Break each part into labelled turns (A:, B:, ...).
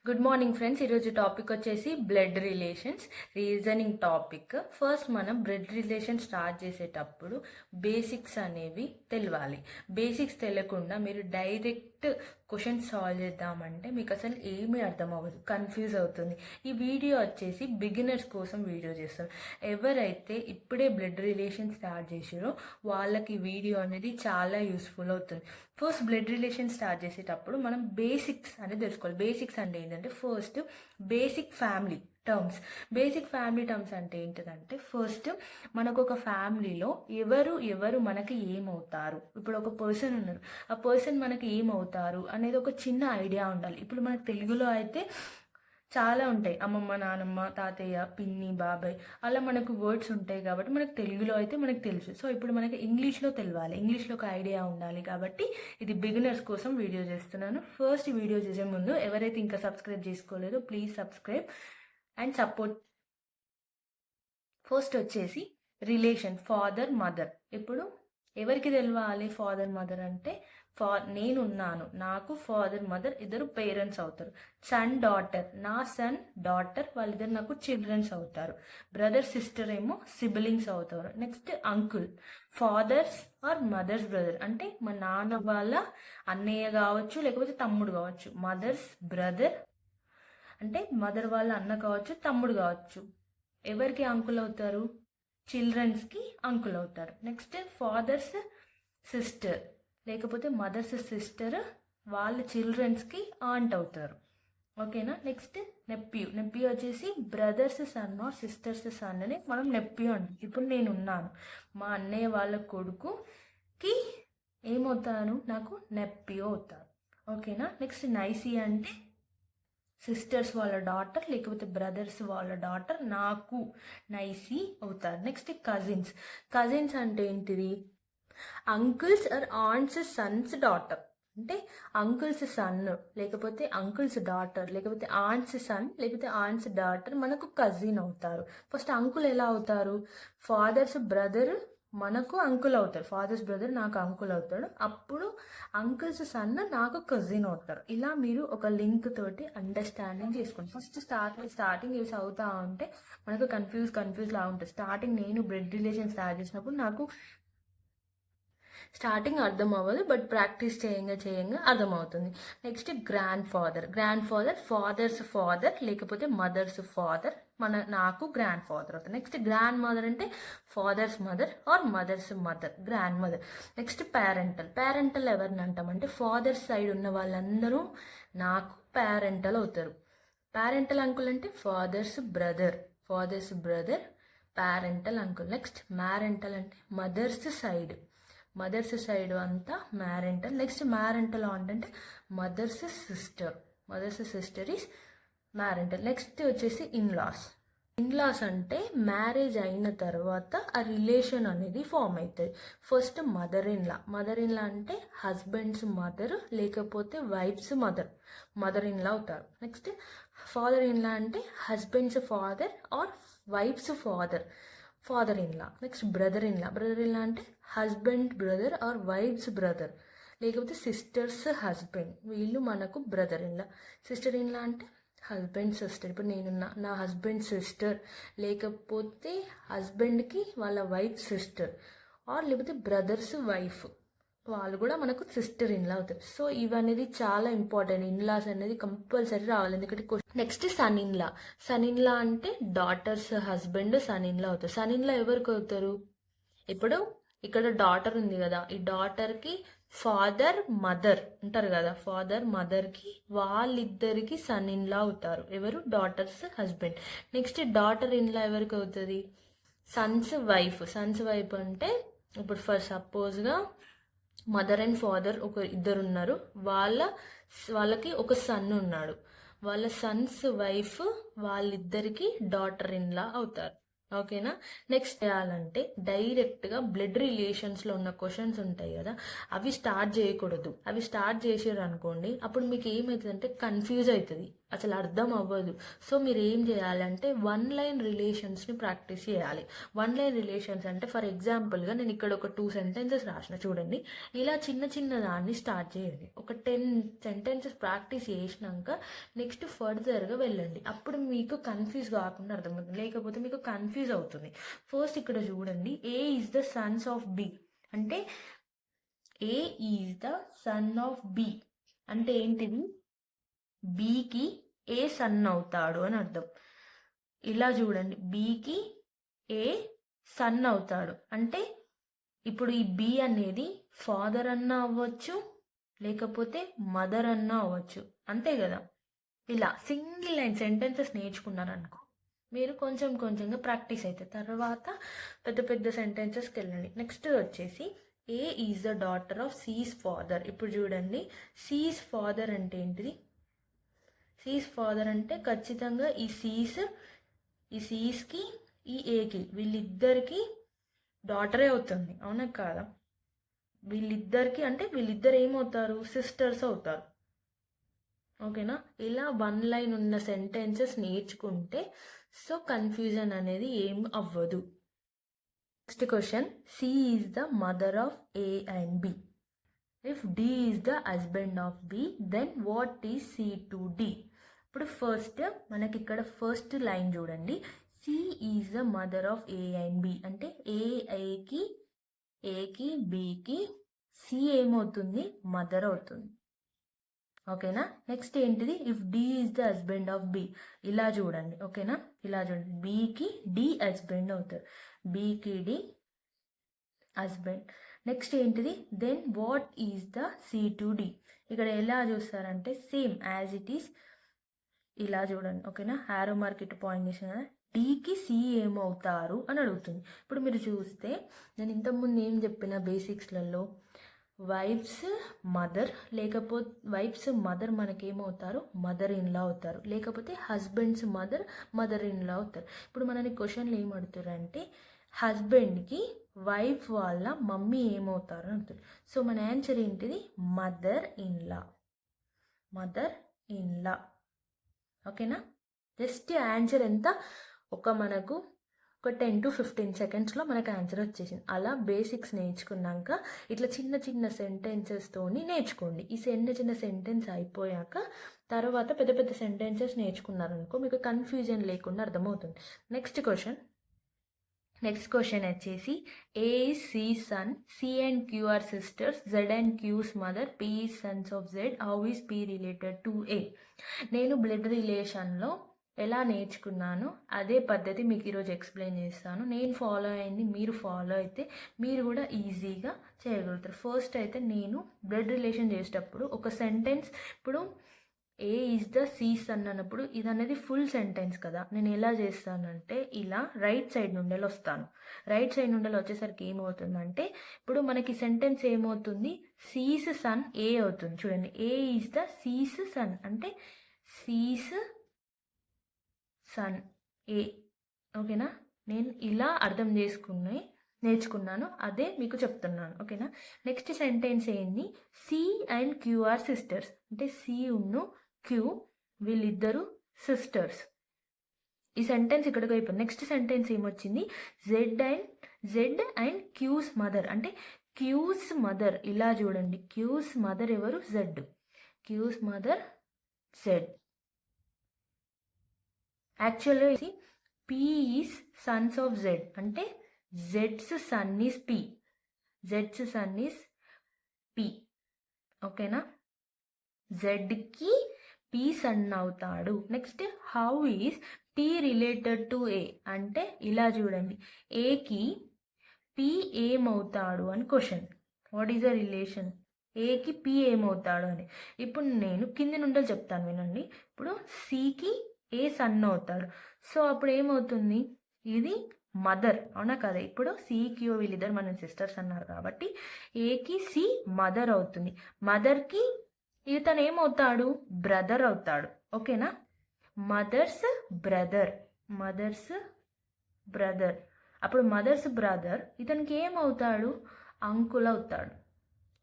A: Good morning friends. ఈరోజు topic వచ్చేసి blood relations reasoning topic. First మనం బ్లడ్ రిలేషన్ స్టార్ట్ చేసేటప్పుడు బేసిక్స్ అనేవి తెలియాలి. బేసిక్స్ తెలియకుండా మీరు డైరెక్ట్ క్వశ్చన్ సాల్వ్ చేద్దామంటే మీకు అసలు ఏమీ అర్థం అవ్వదు, కన్ఫ్యూజ్ అవుతుంది. ఈ వీడియో వచ్చేసి బిగినర్స్ కోసం వీడియో చేస్తారు. ఎవరైతే ఇప్పుడే బ్లడ్ రిలేషన్ స్టార్ట్ చేసారో వాళ్ళకి వీడియో అనేది చాలా యూస్ఫుల్ అవుతుంది. ఫస్ట్ బ్లడ్ రిలేషన్ స్టార్ట్ చేసేటప్పుడు మనం బేసిక్స్ అనేది తెలుసుకోవాలి. బేసిక్స్ అంటే ఏంటంటే first basic family terms. Basic family terms అంటే ఏంటిదంటే ఫస్ట్ మనకు ఒక ఫ్యామిలీలో ఎవరు మనకి ఏమవుతారు. ఇప్పుడు ఒక పర్సన్ ఉన్నారు, ఆ పర్సన్ మనకి ఏమవుతారు అనేది ఒక చిన్న ఐడియా ఉండాలి. ఇప్పుడు మనకు తెలుగులో అయితే చాలా ఉంటాయి, అమ్మమ్మ, నానమ్మ, తాతయ్య, పిన్ని, బాబాయ్, అలా మనకు వర్డ్స్ ఉంటాయి కాబట్టి మనకు తెలుగులో అయితే మనకు తెలుసు. సో ఇప్పుడు మనకి ఇంగ్లీష్లో తెలియాలి, ఇంగ్లీష్లో ఒక ఐడియా ఉండాలి. కాబట్టి ఇది బిగినర్స్ కోసం వీడియో చేస్తున్నాను. ఫస్ట్ వీడియో చేసే ముందు ఎవరైతే ఇంకా సబ్స్క్రైబ్ చేసుకోలేదో please subscribe and support. First వచ్చేసి రిలేషన్ ఫాదర్ మదర్. ఇప్పుడు ఎవరికి తెలియాలి ఫాదర్ మదర్ అంటే నేనున్నాను, నాకు ఫాదర్ మదర్ ఇద్దరు పేరెంట్స్ అవుతారు. సన్ డాటర్, నా సన్ డాటర్ వాళ్ళిద్దరు నాకు చిల్డ్రన్స్ అవుతారు. బ్రదర్ సిస్టర్ ఏమో సిబ్లింగ్స్ అవుతారు. Next uncle, father's or mother's brother అంటే మా నాన్న వాళ్ళ అన్నయ్య కావచ్చు లేకపోతే తమ్ముడు కావచ్చు. మదర్స్ బ్రదర్ అంటే మదర్ వాళ్ళ అన్న కావచ్చు, తమ్ముడు కావచ్చు. ఎవరికి అంకుల్ అవుతారు? చిల్డ్రన్స్కి అంకుల్ అవుతారు. నెక్స్ట్ ఫాదర్స్ సిస్టర్ లేకపోతే మదర్స్ సిస్టర్ వాళ్ళ చిల్డ్రన్స్కి ఆంట్ అవుతారు. ఓకేనా? Next nephew. నెప్యూ వచ్చేసి brother's son or sister's son అని మనం నెప్యూ అంటాం. ఇప్పుడు నేనున్నాను, మా అన్నయ్య వాళ్ళ కొడుకుకి ఏమవుతాను? నాకు నెప్యూ అవుతారు. ఓకేనా? నెక్స్ట్ నైసీ అంటే సిస్టర్స్ వాళ్ళ డాటర్ లేకపోతే బ్రదర్స్ వాళ్ళ డాటర్ నాకు నైసీ అవుతారు. Next cousins. కజిన్స్ అంటే ఏంటిది? Uncle's or aunt's sons daughter అంటే అంకుల్స్ సన్ లేకపోతే అంకుల్స్ డాటర్ లేకపోతే ఆంట్స్ సన్ లేకపోతే ఆంట్స్ డాటర్ మనకు కజిన్ అవుతారు. ఫస్ట్ అంకుల్ ఎలా అవుతారు? ఫాదర్స్ బ్రదర్ మనకు అంకుల్ అవుతారు. ఫాదర్స్ బ్రదర్ నాకు అంకుల్ అవుతాడు. అప్పుడు అంకుల్స్ సన్ నాకు కజిన్ అవుతారు. ఇలా మీరు ఒక లింక్ తోటి అండర్స్టాండింగ్ చేసుకోండి. ఫస్ట్ స్టార్టింగ్ ఇవి చదువుతా ఉంటే మనకు కన్ఫ్యూజ్ లా ఉంటుంది. స్టార్టింగ్ నేను బ్లడ్ రిలేషన్ స్టార్ట్ చేసినప్పుడు నాకు స్టార్టింగ్ అర్థం అవ్వదు, బట్ ప్రాక్టీస్ చేయంగా అర్థమవుతుంది. Next grandfather. Father's father లేకపోతే మదర్స్ ఫాదర్ నాకు గ్రాండ్ ఫాదర్ అవుతుంది. నెక్స్ట్ గ్రాండ్ మదర్ అంటే father's mother or mother's mother, grandmother. Next parental ఎవరిని అంటామంటే ఫాదర్స్ సైడ్ ఉన్న వాళ్ళందరూ నాకు పేరెంటల్ అవుతారు. పేరెంటల్ అంకుల్ అంటే father's brother parental uncle. Next maternal అంటే మదర్స్ సైడ్ అంతా మ్యారెంటల్. నెక్స్ట్ మ్యారెంటల్ అంటే mother's sister is maternal. Next వచ్చేసి ఇన్లాస్ అంటే మ్యారేజ్ అయిన తర్వాత ఆ రిలేషన్ అనేది ఫామ్ అవుతుంది. ఫస్ట్ మదర్ ఇన్లా అంటే హస్బెండ్స్ మదర్ లేకపోతే వైఫ్స్ మదర్ ఇన్లా అవుతారు. నెక్స్ట్ ఫాదర్ ఇన్లా అంటే husband's father or wife's father in law. Next brother in law అంటే husband brother or wife's brother లేకపోతే సిస్టర్స్ హస్బెండ్, వీళ్ళు మనకు బ్రదర్ ఇన్లా. సిస్టర్ ఇన్లా అంటే husband sister. ఇప్పుడు నేనున్నా, నా హస్బెండ్ సిస్టర్ లేకపోతే హస్బెండ్కి వాళ్ళ వైఫ్ సిస్టర్ ఆర్ లేకపోతే బ్రదర్స్ వైఫ్ వాళ్ళు కూడా మనకు సిస్టర్ ఇన్లా అవుతారు. సో ఇవనేది చాలా ఇంపార్టెంట్. ఇన్లాస్ అనేది కంపల్సరీ రావాలి. ఎందుకంటే నెక్స్ట్ సన్ ఇన్లా అంటే డాటర్స్ హస్బెండ్ సన్ ఇన్లా అవుతారు. సన్ ఇన్లా ఎవరికి అవుతారు? ఇప్పుడు ఇక్కడ డాటర్ ఉంది కదా, ఈ డాటర్కి ఫాదర్ మదర్ ఉంటారు కదా, ఫాదర్ మదర్కి వాళ్ళిద్దరికి సన్ ఇన్లా అవుతారు. ఎవరు? Daughters husband. Next daughter in-law ఎవరికి అవుతుంది? సన్స్ వైఫ్ అంటే ఇప్పుడు ఫర్ సపోజ్గా మదర్ అండ్ ఫాదర్ ఇద్దరు ఉన్నారు, వాళ్ళకి ఒక సన్ ఉన్నాడు. వాళ్ళ సన్స్ వైఫ్ వాళ్ళిద్దరికి డాటర్ ఇన్లా అవుతారు. ఓకేనా? నెక్స్ట్ చేయాలంటే డైరెక్ట్గా బ్లడ్ రిలేషన్స్లో ఉన్న క్వశ్చన్స్ ఉంటాయి కదా, అవి స్టార్ట్ చేయకూడదు. అవి స్టార్ట్ చేసారు అనుకోండి, అప్పుడు మీకు ఏమవుతుంది అంటే కన్ఫ్యూజ్ అవుతుంది. అసలు అర్థం అవ్వదు. సో మీరు ఏం చేయాలంటే వన్ లైన్ రిలేషన్స్ని ప్రాక్టీస్ చేయాలి. వన్ లైన్ రిలేషన్స్ అంటే ఫర్ ఎగ్జాంపుల్గా నేను ఇక్కడ ఒక 2 సెంటెన్సెస్ రాసిన చూడండి. ఇలా చిన్న చిన్న దాన్ని స్టార్ట్ చేయండి. ఒక 10 సెంటెన్సెస్ ప్రాక్టీస్ చేసినాక నెక్స్ట్ ఫర్దర్గా వెళ్ళండి. అప్పుడు మీకు కన్ఫ్యూజ్ కాకుండా అర్థమవుతుంది, లేకపోతే మీకు కన్ఫ్యూజ్ అవుతుంది. ఫస్ట్ ఇక్కడ చూడండి, A is the sons of B అంటే A is the son of B అంటే ఏంటిది? బీకి ఏ సన్ అవుతాడు అని అర్థం. ఇలా చూడండి, బీకి ఏ సన్ అవుతాడు అంటే ఇప్పుడు ఈ బి అనేది ఫాదర్ అన్నా అవ్వచ్చు, లేకపోతే మదర్ అన్నా అవ్వచ్చు, అంతే కదా. ఇలా సింగిల్ లైన్ సెంటెన్సెస్ నేర్చుకున్నారనుకో మీరు కొంచెం కొంచెంగా ప్రాక్టీస్ అవుతుంది. తర్వాత పెద్ద పెద్ద సెంటెన్సెస్కి వెళ్ళండి. నెక్స్ట్ వచ్చేసి A is the daughter of C's father. ఇప్పుడు చూడండి, సీస్ ఫాదర్ అంటే ఏంటిది? సీస్ ఫాదర్ అంటే ఖచ్చితంగా ఈ సీస్కి ఈ ఏకి వీళ్ళిద్దరికి డాటరే అవుతుంది, అవునా కాదా? వీళ్ళిద్దరికి అంటే వీళ్ళిద్దరు ఏమవుతారు? సిస్టర్స్ అవుతారు. ఓకేనా? ఇలా వన్ లైన్ ఉన్న సెంటెన్సెస్ నేర్చుకుంటే సో కన్ఫ్యూజన్ అనేది ఏం అవ్వదు. Next question, C is the mother of A and B. If D is the husband of B, then what is C to D? ఇప్పుడు ఫస్ట్ మనకి ఇక్కడ ఫస్ట్ లైన్ చూడండి, C is the mother of A and B అంటే ఏకి బికి C ఏమవుతుంది? Mother అవుతుంది. ఓకేనా? Next ఏంటిది? If D is the husband of B. ఇలా చూడండి, ఓకేనా? ఇలా చూడండి, బికి డి హస్బెండ్ అవుతారు, బికి డి హస్బెండ్. నెక్స్ట్ ఏంటిది? Then what is the C to D. ఇక్కడ ఎలా చూస్తారంటే సేమ్ యాజ్ ఇట్ ఈస్ ఇలా చూడండి, ఓకేనా? హ్యారో మార్క్ ఇటు పాయింట్ చేసిన డీకి సి ఏమవుతారు అని అడుగుతుంది. ఇప్పుడు మీరు చూస్తే నేను ఇంతకుముందు ఏం చెప్పిన బేసిక్స్లలో వైఫ్స్ మదర్, లేకపోతే వైఫ్స్ మదర్ మనకేమవుతారు? మదర్ ఇన్లా అవుతారు, లేకపోతే హస్బెండ్స్ మదర్ ఇన్లా అవుతారు. ఇప్పుడు మనని క్వశ్చన్లు ఏం అడుగుతారంటే హస్బెండ్కి వైఫ్ వాళ్ళ మమ్మీ ఏమవుతారు అని అడుగుతారు. సో మన ఆన్సర్ ఏంటిది? Mother in law. ఓకేనా? జస్ట్ ఆన్సర్ ఎంత? మనకు ఒక 10 to 15 సెకండ్స్లో మనకు ఆన్సర్ వచ్చేసింది. అలా బేసిక్స్ నేర్చుకున్నాక ఇట్లా చిన్న చిన్న సెంటెన్సెస్తోని నేర్చుకోండి. ఈ చిన్న సెంటెన్స్ అయిపోయాక తర్వాత పెద్ద పెద్ద సెంటెన్సెస్ నేర్చుకున్నారనుకో మీకు కన్ఫ్యూజన్ లేకుండా అర్థమవుతుంది. నెక్స్ట్ క్వశ్చన్ వచ్చేసి A is C son, C and Q are sisters, Z and Q's mother, P is sons of Z, how is P related to A. నేను బ్లడ్ రిలేషన్లో ఎలా నేర్చుకున్నాను అదే పద్ధతి మీకు ఈరోజు ఎక్స్ప్లెయిన్ చేస్తాను. నేను ఫాలో అయింది మీరు ఫాలో అయితే మీరు కూడా ఈజీగా చేయగలుగుతారు. ఫస్ట్ అయితే నేను బ్లడ్ రిలేషన్ చేసేటప్పుడు ఒక సెంటెన్స్, ఇప్పుడు ఏ ఈజ్ ద సి సన్ అన్నప్పుడు ఇది అనేది ఫుల్ సెంటెన్స్ కదా, నేను ఎలా చేస్తానంటే ఇలా రైట్ సైడ్ నుండి వస్తాను. రైట్ సైడ్ నుండి వచ్చేసరికి ఏమవుతుందంటే ఇప్పుడు మనకి సెంటెన్స్ ఏమవుతుంది? సీస్ సన్ ఏ అవుతుంది. చూడండి, A is the C's son అంటే సీస్ సన్ ఏ. ఓకేనా? నేను ఇలా అర్థం నేర్చుకున్నాను, అదే మీకు చెప్తున్నాను. ఓకేనా? నెక్స్ట్ సెంటెన్స్ ఏంది? C and Q are sisters అంటే సి ఉన్ను క్యూ వీళ్ళిద్దరు సిస్టర్స్. ఈ సెంటెన్స్ ఇక్కడికి అయిపోయింది. నెక్స్ట్ సెంటెన్స్ ఏమొచ్చింది? జెడ్ అండ్ క్యూస్ మదర్ అంటే క్యూస్ మదర్. ఇలా చూడండి, క్యూస్ మదర్ ఎవరు? జెడ్. Q's mother Z. యాక్చువల్గా P is sons of Z అంటే జెడ్స్ సన్ ఈజ్ పి. ఓకేనా? జెడ్కి పి సన్ అవుతాడు. Next how is P related to A అంటే ఇలా చూడండి, ఏకి పి ఏమవుతాడు అని question. What is the relation? ఏకి పి ఏమవుతాడు అని. ఇప్పుడు నేను కింది నుండి చెప్తాను వినండి. ఇప్పుడు సికి ఏ సన్ అవుతాడు. సో అప్పుడు ఏమవుతుంది? ఇది మదర్, అవునా కదా? ఇప్పుడు సిక్యూ వీళ్ళిద్దరు మన సిస్టర్స్ అన్నారు కాబట్టి ఏకి సి మదర్ అవుతుంది. మదర్కి ఇతను ఏమవుతాడు? బ్రదర్ అవుతాడు. ఓకేనా? Mother's brother. అప్పుడు మదర్స్ బ్రదర్ ఇతనికి ఏమవుతాడు? అంకుల్ అవుతాడు.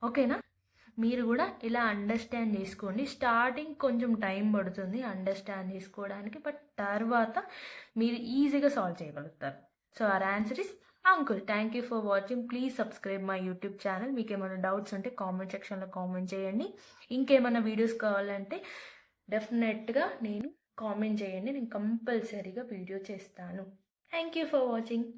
A: ఓకేనా? మీరు కూడా ఇలా అండర్స్టాండ్ చేసుకోండి. స్టార్టింగ్ కొంచెం టైం పడుతుంది అండర్స్టాండ్ చేసుకోవడానికి, బట్ తర్వాత మీరు ఈజీగా సాల్వ్ చేయగలుగుతారు. So our answer is uncle. Thank you for watching. Please subscribe my YouTube channel. మీకు ఏమైనా డౌట్స్ ఉంటే కామెంట్ సెక్షన్లో కామెంట్ చేయండి. ఇంకేమైనా వీడియోస్ కావాలంటే డెఫినెట్గా నేను కామెంట్ చేయండి, నేను కంపల్సరీగా వీడియో చేస్తాను. Thank you for watching.